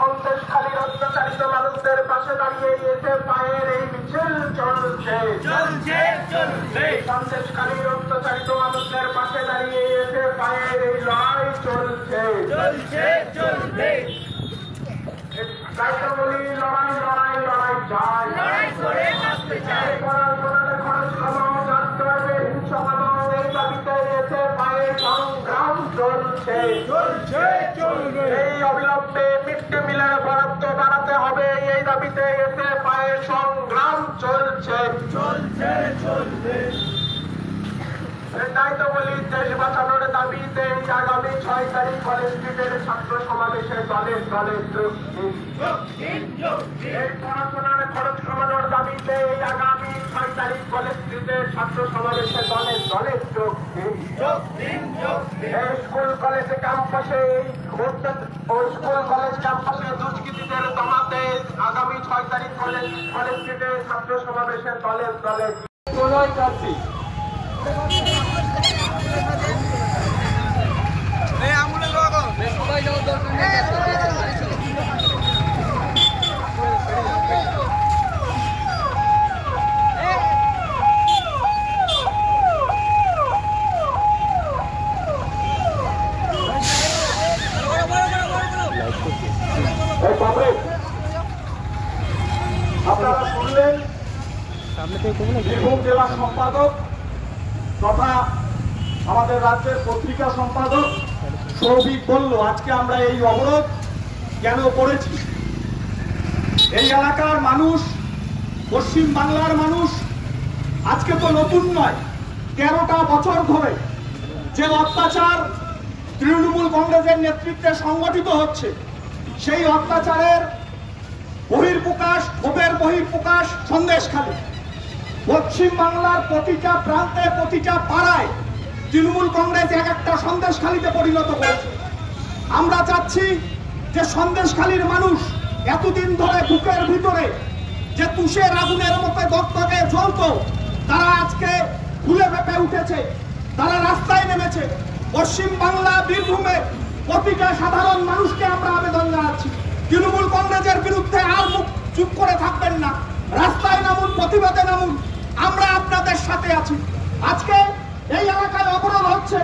সন্দেশখালীর অত্যাচারিত মানুষদের পাশে দাঁড়িয়ে এসে পায়ের এই মিছিল চলছে। সন্দেশখালীর অত্যাচারিত মানুষদের পাশে দাঁড়িয়ে এসে পায়ের এই লড়াই চলছে। তাই তো বলি লড়াই লড়াই লড়াই চাই। পড়াশোনার খরচ কমাও, যাত্রাদের হিংসা কমাও, এই দাবিতে এসে পায়ে সংগ্রাম চলছে। এই অবিলম্বে মিড ডে মিলের বরাদ্দ বাড়াতে হবে, এই দাবিতে এসে পায়ে সংগ্রাম চলছে। তাই তো বলি দেশ বাঁচানোর দাবিতে আগামী 6 তারিখ কলেজ স্ট্রিটের ছাত্র সমাবেশে দলে দলে যোগ দিন। এই পড়াশোনার খরচ কমানোর দাবিতে আগামী 6 তারিখ কলেজ স্ট্রিটের ছাত্র সমাবেশে দলে দলে যোগ দিন। এই স্কুল কলেজ ক্যাম্পাসে স্কুল কলেজ ক্যাম্পাসে দুষ্কৃতীদের দমাতে আগামী 6 তারিখ কলেজ স্ট্রিটের ছাত্র সমাবেশে দলে দলে প্রার্থী আপনারা শুনলেন বীরভূম জেলা সম্পাদক তথা আমাদের রাজ্যের পত্রিকা সম্পাদক সৌভিক বলল আজকে আমরা এই অবরোধ কেন করেছি। এই এলাকার মানুষ, পশ্চিম বাংলার মানুষ আজকে তো নতুন নয়, 13টা বছর ধরে যে অত্যাচার তৃণমূল কংগ্রেসের নেতৃত্বে সংগঠিত হচ্ছে, সেই অত্যাচারের বহির্প্রকাশ, ক্ষোভের বহির্প্রকাশ সন্দেশখালী। পশ্চিম বাংলার প্রতিটা প্রান্তে, প্রতিটা পাড়ায় তৃণমূল কংগ্রেস এক একটা সন্দেশখালীতে পরিণত করেছে। আমরা চাচ্ছি যে সন্দেশখালীর মানুষ এতদিন ধরে বুকের ভিতরে যে তুষের আগুনের মতো দগদগে জ্বলত, তারা আজকে ফুলে ফেঁপে উঠেছে, তারা রাস্তায় নেমেছে। পশ্চিম বাংলা বীরভূমে প্রতিটা সাধারণ মানুষকে আমরা আবেদন জানাচ্ছি, তৃণমূল কংগ্রেসের বিরুদ্ধে আর মুখ চুপ করে থাকবেন না, রাস্তায় নামুন, প্রতিবাদে নামুন, আমরা আপনাদের সাথে আছি। আজকে এই এলাকায় অবরোধ হচ্ছে,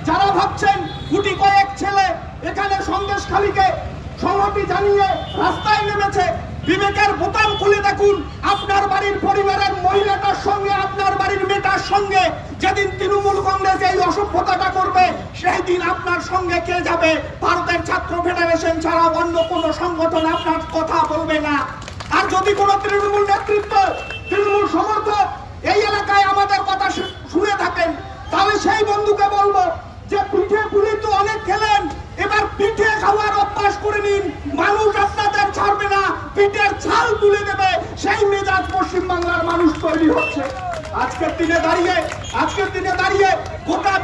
যারা ভাবছেন গুটি কয়েক ছেলে এখানে সন্দেশখালীকে সংহতি জানিয়ে রাস্তায় নেমেছে, বিবেকের বোতাম খুলে দেখুন। আপনার বাড়ির পরিবারের মহিলাটার সঙ্গে, আপনার বাড়ির মেয়েটার সঙ্গে যেদিন তৃণমূল কংগ্রেস এই অসভ্যতাটা করবে, সেই দিন আপনার সঙ্গে কে যাবে? ভারতের ছাত্র ফেডারেশন ছাড়া অন্য কোন সংগঠন আপনার কথা বলবে না। আর যদি কোন তৃণমূল নেতৃত্ব, তৃণমূল সমর্থক এই এলাকায় আমাদের কথা শুনে থাকেন, তাহলে সেই বন্ধুকে বলবো যে পিঠে পুলি তো অনেক খেলেন, এবার পিঠে খাওয়ার অভ্যাস করে নিন। মানুষ আপনাদের ছাড়বে না, পিঠের ছাল তুলে দেবে, সেই মেজাজ পশ্চিম বাংলার মানুষ তৈরি হচ্ছে। আজকের দিনে দাঁড়িয়ে গোটা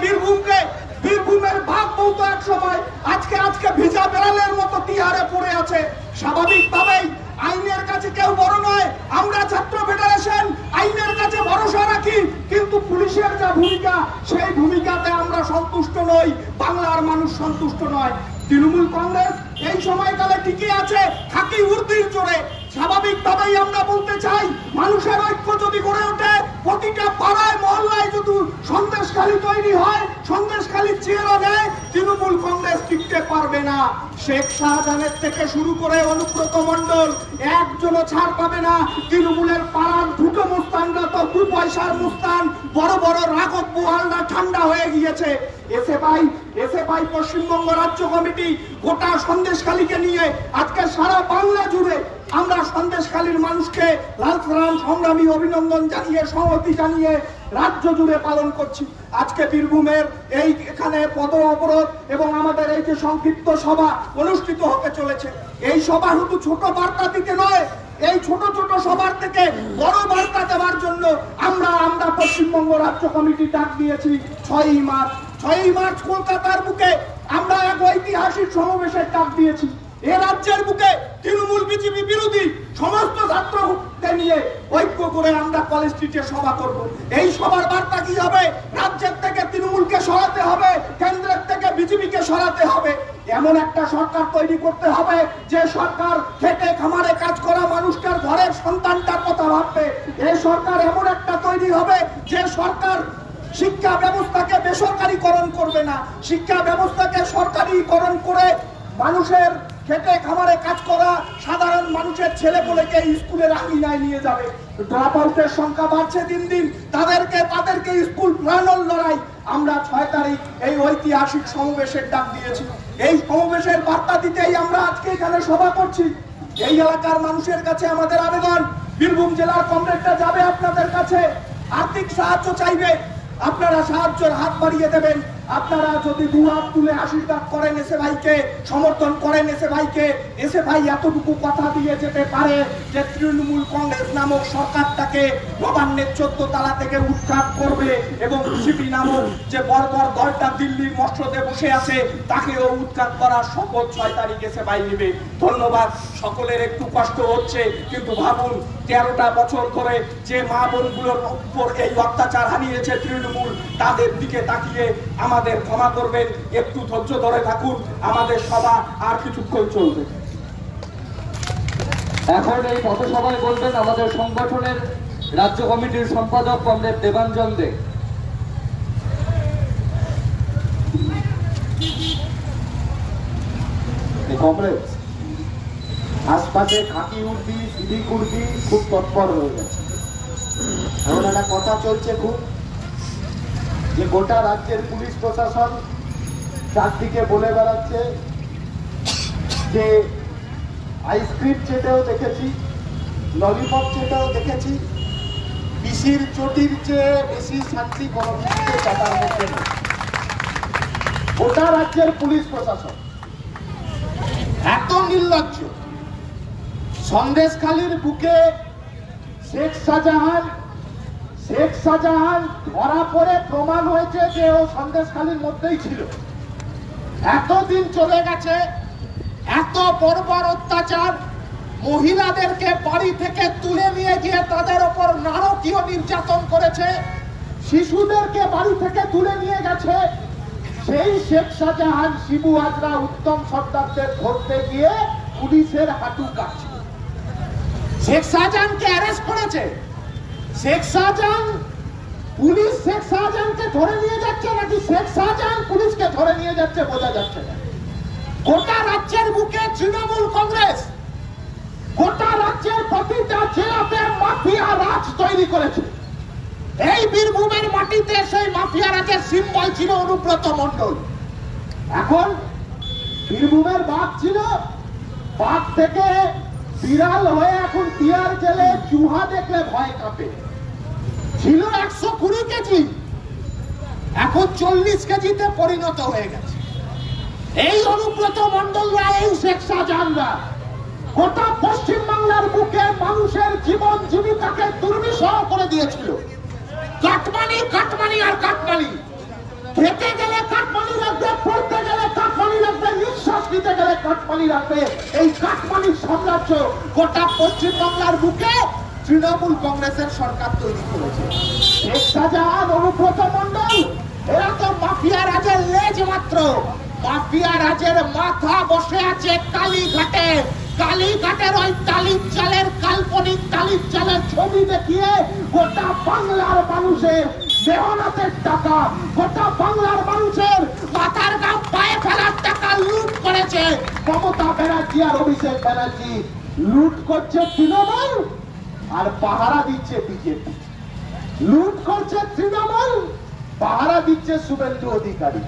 বীরভূমের ভাগ বলতো এক সময়, আজকে ভিজা বেড়ালের মতো তিহারে পড়ে আছে। স্বাভাবিকভাবেই আইনের কাছে কেউ বড় নয়, আমরা ছাত্র ফেডারেশন আইনের কাছে ভরসা রাখি, কিন্তু পুলিশের যা ভূমিকা, সেই ভূমিকাতে আমরা সন্তুষ্ট নই, বাংলার মানুষ সন্তুষ্ট নয়। তৃণমূল কংগ্রেস এই সময়কালে টিকে আছে খাকি উর্দির জোরে। স্বাভাবিকভাবেই আমরা বলতে চাই, মানুষের ঐক্য যদি গড়ে ওঠে, প্রতিটা পাড়ায় মহল্লায় যদি সন্দেশখালী তৈরি হয়, সন্দেশখালীর চেহারা নেয়, তৃণমূল কংগ্রেস টিকতে পারবে না। শেখ শাহজাহানের থেকে শুরু করে অনুব্রত মণ্ডল একজনও ছাড় পাবে না। তৃণমূলের পাড়ার দুটো মুস্তানরা তো 2 পয়সার মুস্তান, বড় বড় রাঘব বোয়ালরা ঠান্ডা হয়ে গিয়েছে। এসএফআই পশ্চিমবঙ্গ রাজ্য কমিটি গোটা সন্দেশখালীকে নিয়ে আজকে সারা বাংলা জুড়ে আমরা সন্দেশখালীর মানুষকে লাল সালাম, সংগ্রামী অভিনন্দন জানিয়ে, সংহতি জানিয়ে রাজ্য জুড়ে পালন করছি। আজকে বীরভূমের এখানে পদ অবরোধ এবং আমাদের এই যে সংক্ষিপ্ত সভা অনুষ্ঠিত হতে চলেছে, এই সভা শুধু ছোট বার্তা দিতে নয়, এই ছোট ছোট সভার থেকে বড় বার্তা দেওয়ার জন্য আমরা পশ্চিমবঙ্গ রাজ্য কমিটি ডাক দিয়েছি 6ই মার্চ কলকাতার বুকে আমরা এক ঐতিহাসিক সমাবেশের ডাক দিয়েছি। এ রাজ্যের বুকে তৃণমূল বিজেপি বিরোধী সমস্ত ছাত্রকে নিয়ে ঐক্য করে আমরা কলেজ স্ট্রিটে সভা করব। এই সভার বার্তা কি হবে? রাজ্যের থেকে তৃণমূলকে সরাতে হবে, কেন্দ্রের থেকে বিজেপিকে সরাতে হবে। এমন একটা সরকার তৈরি করতে হবে যে সরকার খেটে খামারে কাজ করা মানুষটার ঘরের সন্তানটার কথা ভাববে। এই সরকার এমন একটা তৈরি হবে যে সরকার শিক্ষা ব্যবস্থাকে বেসরকারীকরণ করবে না, শিক্ষা ব্যবস্থাকে সরকারিকরণ করে মানুষের খেটে খামারে কাজ করা সাধারণ মানুষের ছেলেপুলেকে স্কুলের আঙিনায় নিয়ে যাবে। ড্রপ আউটের সংখ্যা বাড়ছে দিন দিন, তাদেরকে স্কুল ফেরানোর লড়াই। আমরা 6 তারিখ এই ঐতিহাসিক সমাবেশের ডাক দিয়েছি। এই সমাবেশের বার্তা দিতেই আমরা আজকে এখানে সভা করছি। এই এলাকার মানুষের কাছে আমাদের আবেদন, বীরভূম জেলার কমরেডরা যাবে আপনাদের কাছে, আর্থিক সাহায্য চাইবে, আপনারা সাহায্যের হাত বাড়িয়ে দেবেন। আপনারা যদি দুহাত তুলে আশীর্বাদ করেন এসে ভাইকে, সমর্থন করেন এসে ভাইকে, এসে ভাই এতটুকু কথা দিয়ে যেতে পারে যে তৃণমূল কংগ্রেস নামক সরকারটাকে নবান্নের 14 তলা থেকে উৎখাত করবে এবং বিজেপি নামক যে বর্বর দলটা দিল্লির মসনদে বসে আছে তাকেও উৎখাত করার শপথ 6 তারিখ এসে ভাই নেবে। ধন্যবাদ। সকলের একটু কষ্ট হচ্ছে, কিন্তু ভাবুন 13টা বছর ধরে যে মা বোনগুলোর উপর এই অত্যাচার হানিয়েছে তৃণমূল, তাদের দিকে তাকিয়ে আমাদের ক্ষমা করবেন, একটু ধৈর্য ধরে থাকুন। আমাদের সভা আর কিছুক্ষণ চলবে। এখন এই পথসভায় বলবেন আমাদের সংগঠনের রাজ্য কমিটির সম্পাদক কমরেড দেবাঞ্জন দে। কমরেড, আশপাশে খাকি উর্দি সিভিক উর্দি খুব তৎপর হয়ে গেছে। এখন একটা কথা চলছে খুব, যে গোটা রাজ্যের পুলিশ প্রশাসন চারদিকে বলে বেড়াচ্ছে যে আইসক্রিম চেটেও দেখেছি, ললিপপ চেটেও দেখেছি, পিসির চটির চেয়ে বেশি শান্তি কোনো কিছুতে চাটার মধ্যে নেই। গোটা রাজ্যের পুলিশ প্রশাসন এত নির্লজ্জ। সন্দেশখালীর বুকে শেখ শাহজাহান ধরা পড়ে প্রমাণ হয়েছে যে ও সন্দেশখালীর মধ্যেই ছিল। এতদিন চলে গেছে, এত বর্বর অত্যাচার, মহিলাদেরকে বাড়ি থেকে তুলে নিয়ে গিয়ে তাদের ওপর নারকীয় নির্যাতন করেছে, শিশুদেরকে বাড়ি থেকে তুলে নিয়ে গেছে। সেই শেখ শাহজাহান, শিবু হাজরা, উত্তম সর্দারদের ধরতে গিয়ে পুলিশের হাঁটু কাটছে। শেখ শাহজাহানকে অ্যারেস্ট করেছে। পুলিশ শেখ শাহজাহানকে ধরে নিয়ে যাচ্ছে নাকি শেখ শাহজাহান পুলিশকে ধরে নিয়ে যাচ্ছে বোঝা যাচ্ছে না। গোটা রাজ্যের বুকে তৃণমূল কংগ্রেস গোটা রাজ্যের প্রতিটা জেলাতে মাফিয়া রাজ তৈরি করেছে। এই বীরভূমের মাটিতে সেই মাফিয়া রাজের সিম্বল ছিল অনুব্রত মণ্ডল। এখন বীরভূমের বাঘ ছিল, বাঘ থেকে বিড়াল হয়ে এখন টিয়ার জেলে চুহা দেখলে ভয় কাঁপে। ছিল 120 কেজি, এখন 40 কেজিতে পরিণত হয়ে গেছে। এই অনুব্রত মণ্ডলরা, এই শেখ শাহজাহানরা গোটা পশ্চিম বাংলার বুকে মানুষের জীবন জীবিকাকে দুর্বিষহ করে দিয়েছিল। কাটমানি আর কাটমানি, খেতে গেলে কাটমানি লাগবে, পড়তে গেলে কাটমানি লাগবে, নিঃশ্বাস নিতে গেলে কাটমানি লাগবে। এই কাটমানির সাম্রাজ্য গোটা পশ্চিম বাংলার বুকে তৃণমূল কংগ্রেসের সরকার তৈরি করেছে। শেখ শাহজাহান, অনুব্রত মণ্ডল, এরা তো মাফিয়া রাজের লেজ মাত্র। মাফিয়া রাজের মাথা বসে আছে কালীঘাটে। কালীঘাটের ওই তালিম চালের, কাল্পনিক তালিম চালের ছবি দেখিয়ে গোটা বাংলার মানুষের মেহনতের টাকা, গোটা বাংলার মানুষের মাথার গাম পায়ে ফেলার টাকা লুট করেছে মমতা ব্যানার্জি আর অভিষেক ব্যানার্জি। লুট করছে তৃণমূল আর পাহারা দিচ্ছে বিজেপি। লুট করছে তৃণমূল, পাহারা দিচ্ছে শুভেন্দু অধিকারী।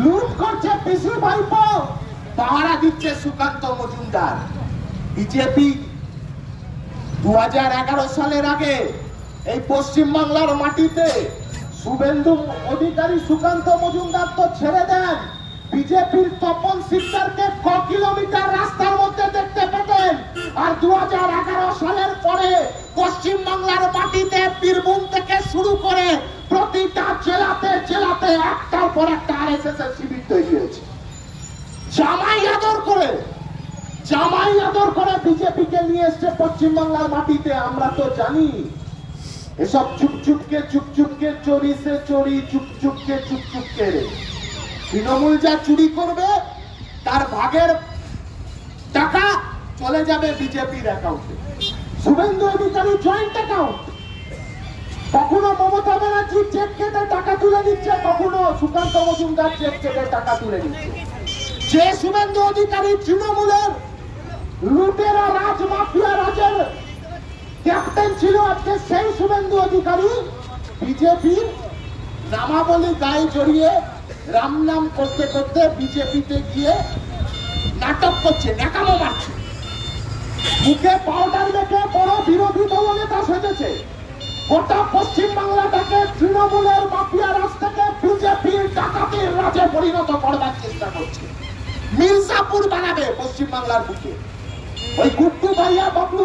লুট করছে পিসি ভাইপো, পাহারা দিচ্ছে সুকান্ত মজুমদার। বিজেপি 2011 সালের আগে এই পশ্চিম বাংলার মাটিতে শুভেন্দু অধিকারী, সুকান্ত মজুমদার তো ছেড়ে দেন, বিজেপির তপন সিকদারকে ক কিলোমিটার রাস্তার মধ্যে দেখতে পেতেন। আর 2011 সালের পরে পশ্চিম বাংলার মাটিতে বীরভূম থেকে শুরু করে প্রতিটা জেলাতে জেলাতে একটার পর একটা আরএসএস এর শিবির তৈরি হয়েছে। জামাই আদর করে, জামাই আদর করে বিজেপিকে নিয়ে এসছে পশ্চিমবাংলার মাটিতে। আমরা তো জানি এসব চুপচুপকে চোরি সে চোরি, চুপচুপকে রে। তৃণমূল যা চুরি করবে তার ভাগের টাকা চলে যাবে বিজেপির অ্যাকাউন্টে। Suvendu Adhikari joint account. কখনো মমতা ব্যানার্জি চেক কেটে টাকা তুলে দিচ্ছে, কখনো সুকান্ত মজুমদার চেক কেটে টাকা তুলে দিচ্ছে। যে শুভেন্দু অধিকারী তৃণমূলের লুটেরা রাজ মাফিয়া রাজের ক্যাপ্টেন ছিল, আজকে সেই শুভেন্দু অধিকারী বিজেপির নামাবলী গায়ে জড়িয়ে রাম নাম করতে করতে বিজেপিতে গিয়ে নাটক করছে, ন্যাকামো মারছে, মুখে পাউডার মেখে বড় বিরোধী দলনেতা সেজেছে। গোটা পশ্চিম বাংলাটাকে তৃণমূলের মাফিয়া রাজ থেকে বিজেপির ডাকাতির রাজে পরিণত করবার চেষ্টা করছে। মির্জাপুর বানাবে পশ্চিম বাংলার বুকে। ওই গুড্ডু ভাইয়া বাবলু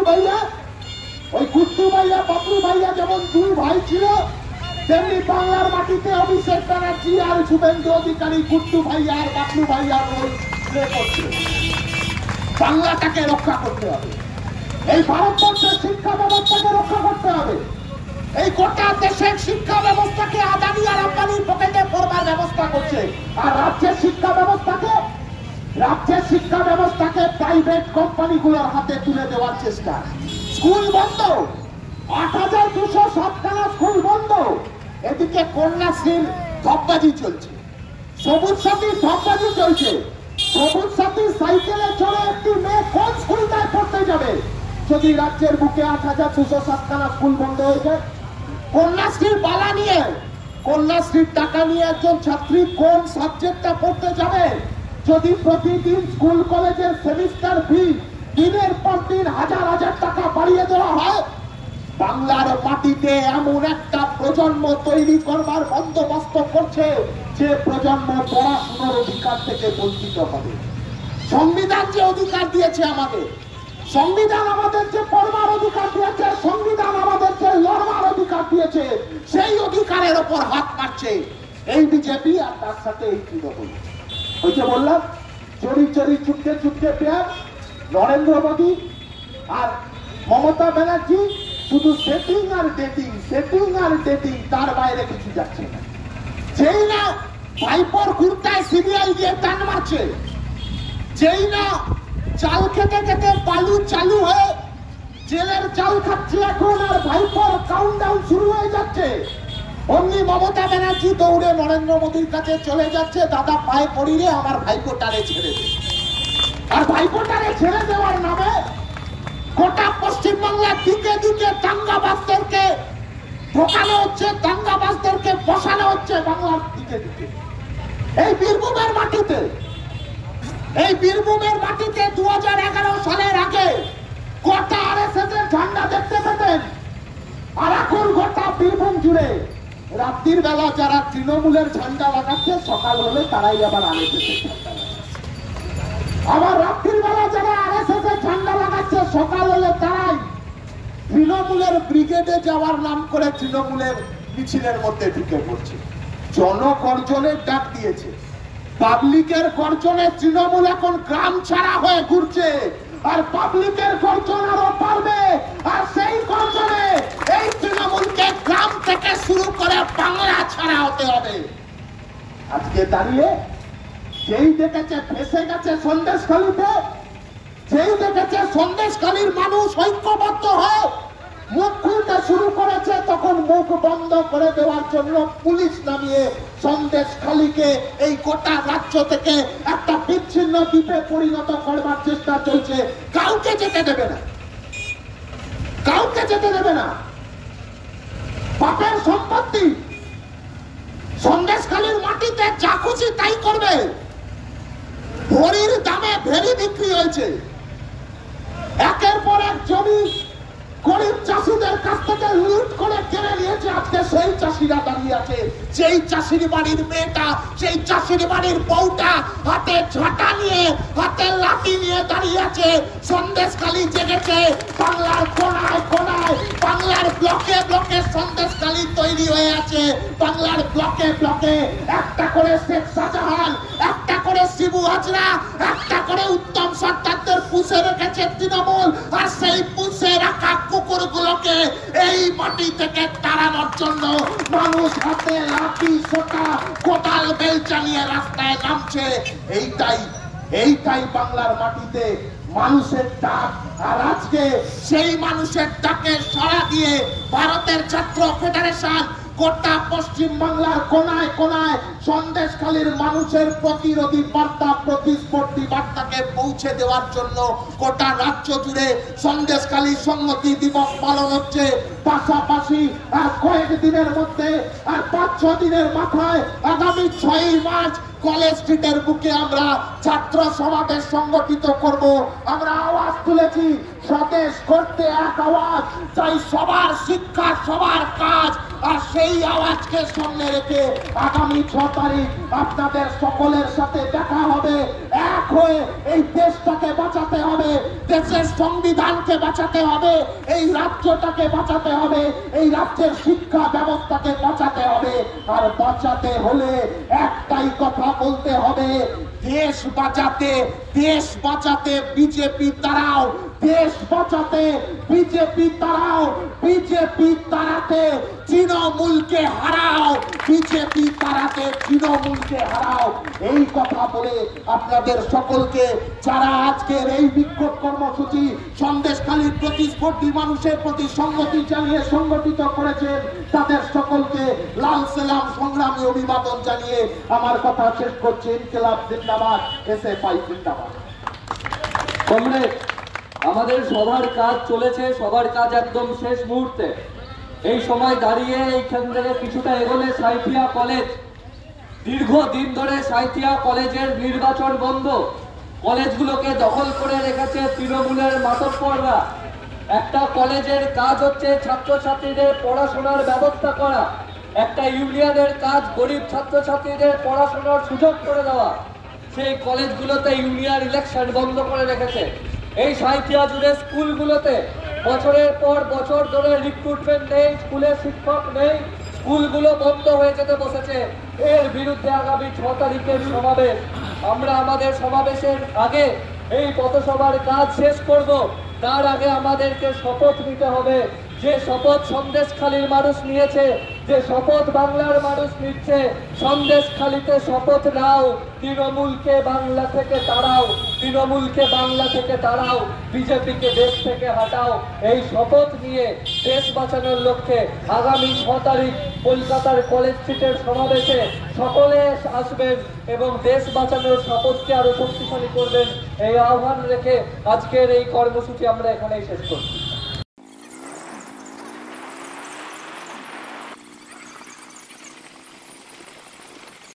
ভাইয়া যেমন দুই ভাই ছিল, তেমনি বাংলার মাটিতে অভিষেক ব্যানার্জি আর শুভেন্দু অধিকারী গুড্ডু ভাইয়া আর বাবলু ভাইয়া রোল প্লে করছে। বাংলাটাকে রক্ষা করতে হবে, এই ভারতবর্ষের শিক্ষা ব্যবস্থাকে রক্ষা করতে হবে, এই গোটা দেশের শিক্ষা ব্যবস্থাকে আদানি আর আম্বানির পকেটে পড়বার ব্যবস্থা করছে। আর রাজ্যের শিক্ষা ব্যবস্থাকে প্রাইভেট কোম্পানিগুলোর হাতে তুলে দেওয়ার চেষ্টা। স্কুল বন্ধ, ৮,২০৭খানা স্কুল বন্ধ। এদিকে কন্যাশ্রীর ধপবাজি চলছে, সবুজ সাথীর ধপবাজি চলছে। সবুজ সাথী সাইকেলে চড়ে একটি মেয়ে কোন স্কুলটায় পড়তে যাবে যদি রাজ্যের বুকে ৮,২০৭খানা স্কুল বন্ধ হয়ে যায়? কন্যাশ্রীর বালা নিয়ে, কন্যাশ্রীর টাকা নিয়ে একজন ছাত্রী কোন সাবজেক্টটা পড়তে যাবে যদি প্রতিদিন স্কুল কলেজের সেমিস্টার ফি দিনের পর দিন হাজার টাকা বাড়িয়ে দেওয়া হয়? বাংলার মাটিতে এমন একটা প্রজন্ম তৈরি করবার বন্দোবস্ত করছে যে প্রজন্ম পড়াশোনার অধিকার থেকে বঞ্চিত হবে। সংবিধান যে অধিকার দিয়েছে আমাদের, সংবিধান আমাদের যে পড়বার অধিকার দিয়েছে, সংবিধান আমাদের যে লড়বার অধিকার দিয়েছে, সেই অধিকারের ওপর হাত মারছে এই বিজেপি আর তার সাথে এই তৃণমূল। ওই যে বললাম চুরি চুপকে পেয়ার। নরেন্দ্র মোদী আর মমতা ব্যানার্জি শুধু সেটিং আর ডেটিং, তার বাইরে কিছু যাচ্ছে না। যেই না ভাইপোর কুর্তায় সিবিআই দিয়ে টান মারছে, যেই না চাল খেতে বালু চালু হয়ে জেলের চাল খাচ্ছে এখন, আর ভাইপোর কাউন্টডাউন শুরু হয়ে যাচ্ছে, অমনি মমতা ব্যানার্জি দৌড়ে নরেন্দ্র মোদীর কাছে চলে যাচ্ছে, দাদা পায়ে পড়িয়ে আমার ভাইপোটারে ছেড়ে দে। আর ভাইপোটারে ছেড়ে দেওয়ার নামে গোটা পশ্চিমবাংলার দিকে দাঙ্গাবাজদেরকে ঢোকানো হচ্ছে, দাঙ্গাবাজদেরকে বসানো হচ্ছে বাংলার দিকে। এই বীরভূমের মাটিতে 2011 সালের আগে গোটা আরএসএস এর ঝান্ডা দেখতে পেতেন, আর এখন গোটা বীরভূম জুড়ে রাত্রির বেলা যারা তৃণমূলের ঝান্ডা লাগাচ্ছে, সকাল হলে তারাই আবার আরএসএস এর ঝান্ডা লাগাচ্ছে। আবার রাত্রির বেলা যারা আরএসএস এর ঝান্ডা লাগাচ্ছে, সকাল হলে তারাই তৃণমূলের ব্রিগেডে যাওয়ার নাম করে তৃণমূলের মিছিলের মধ্যে ঢুকে পড়ছে। জনগর্জনের ডাক দিয়েছে, পাবলিকের গর্জনে তৃণমূল এখন গ্রাম ছাড়া হয়ে ঘুরছে, আর পাবলিকের গর্জন আরো পারবে। আর সেই গর্জনে এই তৃণমূলকে গ্রাম থেকে শুরু করে বাংলা ছাড়া হতে হবে। আজকে দাঁড়িয়ে যেই দেখেছে ফেসে গেছে সন্দেশখালীতে, যেই দেখেছে সন্দেশখালীর মানুষ ঐক্যবদ্ধ হয়ে মুখ খুলতে শুরু করেছে, তখন মুখ বন্ধ করে দেওয়ার জন্য পুলিশ নামিয়ে সন্দেশখালীকে এই গোটা রাজ্য থেকে একটা বিচ্ছিন্ন দ্বীপে পরিণত করবার চেষ্টা চলছে। কাউকে যেতে দেবে না, বাপের সম্পত্তি সন্দেশখালীর মাটিতে যা খুশি তাই করবে। ভরির দামে ভেরি বিক্রি হয়েছে, একের পর এক জমি গরিব চাষিদের কাছ থেকে লুট করে কেড়ে নিয়েছে। আজকে সেই চাষিরা দাঁড়িয়ে আছে, সেই চাষির বাড়ির মেয়েটা, সেই চাষির বাড়ির বউটা হাতে ঝাঁটা নিয়ে, হাতে লাঠি নিয়ে দাঁড়িয়ে আছে। সন্দেশখালী জেগেছে, বাংলার কোনায় কোনায়, বাংলার ব্লকে ব্লকে সন্দেশখালী তৈরি হয়ে আছে। বাংলার ব্লকে ব্লকে একটা করে শেখ শাহজাহান, একটা করে শিবু হাজরা, একটা করে উত্তম সরকারদের পুষে রেখেছে তৃণমূল। আর সেই পুষে রাখা কুকুরগুলোকে এই মাটি থেকে তাড়ানোর জন্য মানুষ হাতে লাঠি সোটা কোদাল বেলচা নিয়ে রাস্তায় নামছে। এইটাই বাংলার মাটিতে মানুষের ডাক। আর আজকে সেই মানুষের ডাকে সাড়া দিয়ে ভারতের ছাত্র ফেডারেশন গোটা পশ্চিম বাংলার কোনায় কোনায় সন্দেশখালীর মানুষের প্রতিরোধী বার্তা, প্রতিস্পর্ধী বার্তাকে পৌঁছে দেওয়ার জন্য গোটা রাজ্য জুড়ে সন্দেশখালী সংহতি দিবস পালন হচ্ছে। পাশাপাশি আর কয়েকদিনের মধ্যে আর 5-6 দিনের মাথায় আগামী 6 মার্চ কলেজ স্ট্রিটের বুকে আমরা ছাত্র সমাবেশ সংগঠিত করব। আমরা আওয়াজ তুলেছি, স্বদেশ করতে এক আওয়াজ চাই, সবার শিক্ষা সবার কাজ। আর সেই আওয়াজকে সামনে রেখে আগামী 6 তারিখ আপনাদের সকলের সাথে দেখা হবে। এক হয়ে এই দেশটাকে বাঁচাতে হবে, দেশের সংবিধানকে বাঁচাতে হবে, এই রাজ্যটাকে বাঁচাতে হবে, এই রাজ্যের শিক্ষা ব্যবস্থাকে বাঁচাতে হবে। আর বাঁচাতে হলে একটাই কথা বলতে হবে, দেশ বাঁচাতে বিজেপি তারাও, দেশ বাঁচাতে বিজেপি তারাও, বিজেপি তাড়াতে তৃণমূলকে হারাও, বিজেপি তাড়াতে তৃণমূলকে হারাও। এই কথা বলে আপনাদের সকলকে, যারা আজকের এই বিক্ষোভ কর্মসূচি সন্দেশখালীর প্রতিস্পর্ধী মানুষের প্রতি সংগতি জানিয়ে সংগঠিত করেছেন, তাদের সকলকে লাল সালাম সংগ্রামী অভিবাদন জানিয়ে আমার কথা শেষ করছি। ইনকিলাব জিন্দাবাদ, এসএফআই জিন্দাবাদ। কমরেড, আমাদের সবার কাজ চলেছে, সবার কাজ একদম শেষ মুহূর্তে। এই সময় দাঁড়িয়ে এইখান থেকে কিছুটা এগোলে সাঁইথিয়া কলেজ, দীর্ঘদিন ধরে সাঁইথিয়া কলেজের নির্বাচন বন্ধ, কলেজগুলোকে দখল করে রেখেছে তৃণমূলের মাতব্বররা। একটা কলেজের কাজ হচ্ছে ছাত্রছাত্রীদের পড়াশোনার ব্যবস্থা করা, একটা ইউনিয়নের কাজ গরিব ছাত্রছাত্রীদের পড়াশোনার সুযোগ করে দেওয়া। সেই কলেজগুলোতে ইউনিয়ন ইলেকশন বন্ধ করে রেখেছে। এই সাঁইথিয়া জুড়ে স্কুলগুলোতে বছরের পর বছর ধরে রিক্রুটমেন্ট নেই, স্কুলে শিক্ষক নেই, স্কুলগুলো বন্ধ হয়ে যেতে বসেছে। এর বিরুদ্ধে আগামী 6 তারিখের সমাবেশ, আমরা আমাদের সমাবেশের আগে এই পথসভার কাজ শেষ করব। তার আগে আমাদেরকে শপথ নিতে হবে, যে শপথ সন্দেশখালীর মানুষ নিয়েছে, যে শপথ বাংলার মানুষ নিচ্ছে। সন্দেশখালীতে শপথ নাও, তৃণমূলকে বাংলা থেকে তাড়াও, তৃণমূলকে বাংলা থেকে তাড়াও, বিজেপিকে দেশ থেকে হাটাও। এই শপথ নিয়ে দেশ বাঁচানোর লক্ষ্যে আগামী 6 তারিখ কলকাতার কলেজ স্ট্রিটের সমাবেশে সকলে আসবেন এবং দেশ বাঁচানোর শপথকে আরো শক্তিশালী করবেন। এই আহ্বান রেখে আজকের এই কর্মসূচি আমরা এখানেই শেষ করছি।